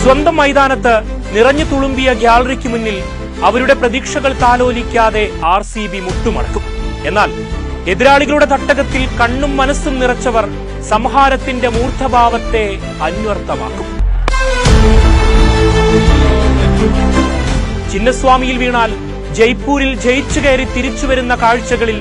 സ്വന്തം മൈതാനത്ത് നിറഞ്ഞു തുളുമ്പിയ ഗ്യാലറിക്ക് മുന്നിൽ അവരുടെ പ്രതീക്ഷകൾ താലോലിക്കാതെ RCB മുട്ടുമടക്കും. എന്നാൽ എതിരാളികളുടെ തട്ടകത്തിൽ കണ്ണും മനസ്സും നിറച്ചവർ സംഹാരത്തിന്റെ മൂർദ്ധഭാവത്തെ അന്വർത്ഥമാക്കും. ചിന്നസ്വാമിയിൽ വീണാൽ ജയ്പൂരിൽ ജയിച്ചു കയറി തിരിച്ചുവരുന്ന കാഴ്ചകളിൽ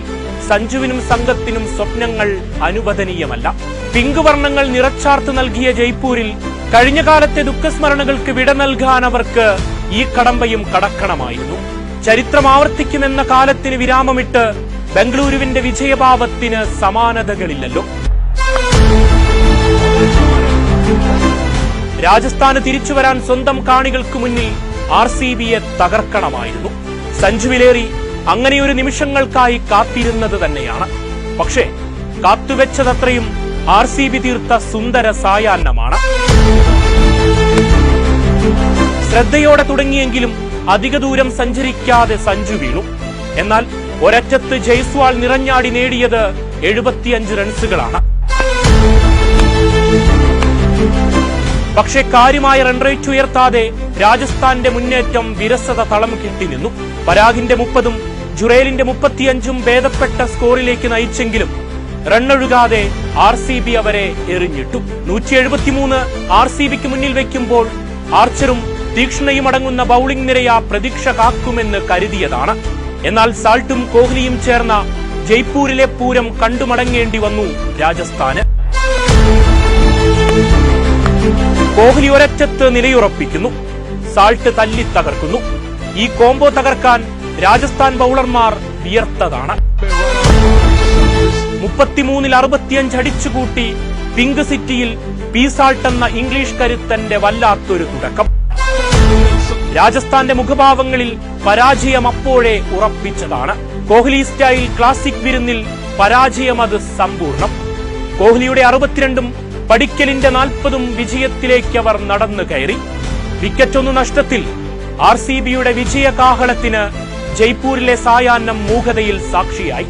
സഞ്ജുവിനും സംഘത്തിനും സ്വപ്നങ്ങൾ അനുവദനീയമല്ല. പിങ്ക് വർണ്ണങ്ങൾ നിറച്ചാർത്ത് നൽകിയ ജയ്പൂരിൽ കഴിഞ്ഞ കാലത്തെ ദുഃഖസ്മരണകൾക്ക് വിട നൽകാൻ അവർക്ക് ഈ കടമ്പയും കടക്കണമായിരുന്നു. ചരിത്രം ആവർത്തിക്കുമെന്ന കാലത്തിന് വിരാമമിട്ട് ബംഗളൂരുവിന്റെ വിജയഭാവത്തിന് സമാനതകളില്ലല്ലോ. രാജസ്ഥാന് തിരിച്ചുവരാൻ സ്വന്തം കാണികൾക്ക് മുന്നിൽ RCBയെ തകർക്കണമായിരുന്നു. സഞ്ജുവിലേറി അങ്ങനെയൊരു നിമിഷങ്ങൾക്കായി കാത്തിരുന്നത് തന്നെയാണ്. പക്ഷേ കാത്തുവെച്ചതത്രയും RCB തീർത്ത സുന്ദര സായാഹ്നമാണ്. ശ്രദ്ധയോടെ തുടങ്ങിയെങ്കിലും അധിക ദൂരം സഞ്ചരിക്കാതെ സഞ്ജു വീണു. എന്നാൽ ഒരറ്റത്ത് ജയ്സ്വാൾ നിറഞ്ഞാടി നേടിയത് 75 റൺസുകളാണ്. പക്ഷേ കാര്യമായ റൺ റേറ്റ് ഉയർത്താതെ രാജസ്ഥാന്റെ മുന്നേറ്റം വിരസത തളം കിട്ടി നിന്നു. പരാഗിന്റെ 30ഉം ജുറേലിന്റെ 35ഉം ഭേദപ്പെട്ട സ്കോറിലേക്ക് നയിച്ചെങ്കിലും റണ്ണൊഴുകാതെ RCB അവരെ എറിഞ്ഞിട്ടു. 173 RCBക്ക് മുന്നിൽ വയ്ക്കുമ്പോൾ ആർച്ചറും തീക്ഷ്ണയും അടങ്ങുന്ന ബൌളിംഗ് നിരയ പ്രതീക്ഷ കാക്കുമെന്ന് കരുതിയതാണ്. എന്നാൽ സാൾട്ടും കോഹ്ലിയും ചേർന്ന ജയ്പൂരിലെ പൂരം കണ്ടുമടങ്ങേണ്ടി വന്നു രാജസ്ഥാന്. കോഹ്ലി ഒരറ്റത്ത് നിലയുറപ്പിക്കുന്നു, സാൾട്ട് തല്ലി തകർക്കുന്നു. ഈ കോംബോ തകർക്കാൻ രാജസ്ഥാൻ ബൌളർമാർ വിയർത്തതാണ്. 33-ൽ 65 അടിച്ചുകൂട്ടി പിങ്ക് സിറ്റിയിൽ പീസാൾട്ട് എന്ന ഇംഗ്ലീഷ് കരുത്തന്റെ വല്ലാത്തൊരു തുടക്കം. രാജസ്ഥാന്റെ മുഖഭാവങ്ങളിൽ പരാജയം അപ്പോഴേ ഉറപ്പിച്ചതാണ്. കോഹ്ലി സ്റ്റൈൽ ക്ലാസിക് വിരുന്നിൽ പരാജയം അത് സമ്പൂർണം. കോഹ്ലിയുടെ 62ഉം പടിക്കലിന്റെ 40ഉം വിജയത്തിലേക്ക് അവർ നടന്നു കയറി. വിക്കറ്റൊന്നു നഷ്ടത്തിൽ RCBയുടെ വിജയകാഹളത്തിന് ജയ്പൂരിലെ സായാഹ്നം മൂകതയിൽ സാക്ഷിയായി.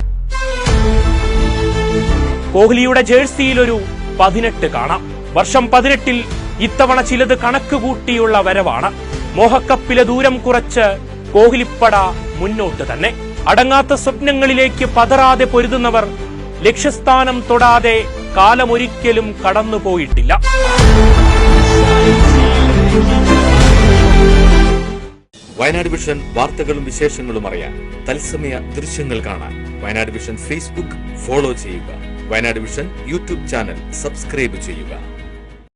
കോഹ്ലിയുടെ ജേഴ്സിയിൽ ഒരു 18 കാണാം. വർഷം 18ൽ ഇത്തവണ ചിലത് കണക്കുകൂട്ടിയുള്ള വരവാണ്. മോഹക്കപ്പിലെ ദൂരം കുറച്ച് കോഹ്ലിപ്പട മുന്നോട്ട് തന്നെ. അടങ്ങാത്ത സ്വപ്നങ്ങളിലേക്ക് പതറാതെ പൊരുതുന്നവർ ലക്ഷ്യസ്ഥാനം തൊടാതെ കാലമൊരിക്കലും കടന്നുപോയിട്ടില്ല. വയനാട് വിഷൻ വാർത്തകളും വിശേഷങ്ങളും അറിയാൻ തത്സമയ ദൃശ്യങ്ങൾ കാണാൻ വയനാട് വിഷൻ ഫേസ്ബുക്ക് ഫോളോ ചെയ്യുക. Wayanad vision YouTube channel subscribe ചെയ്യുക.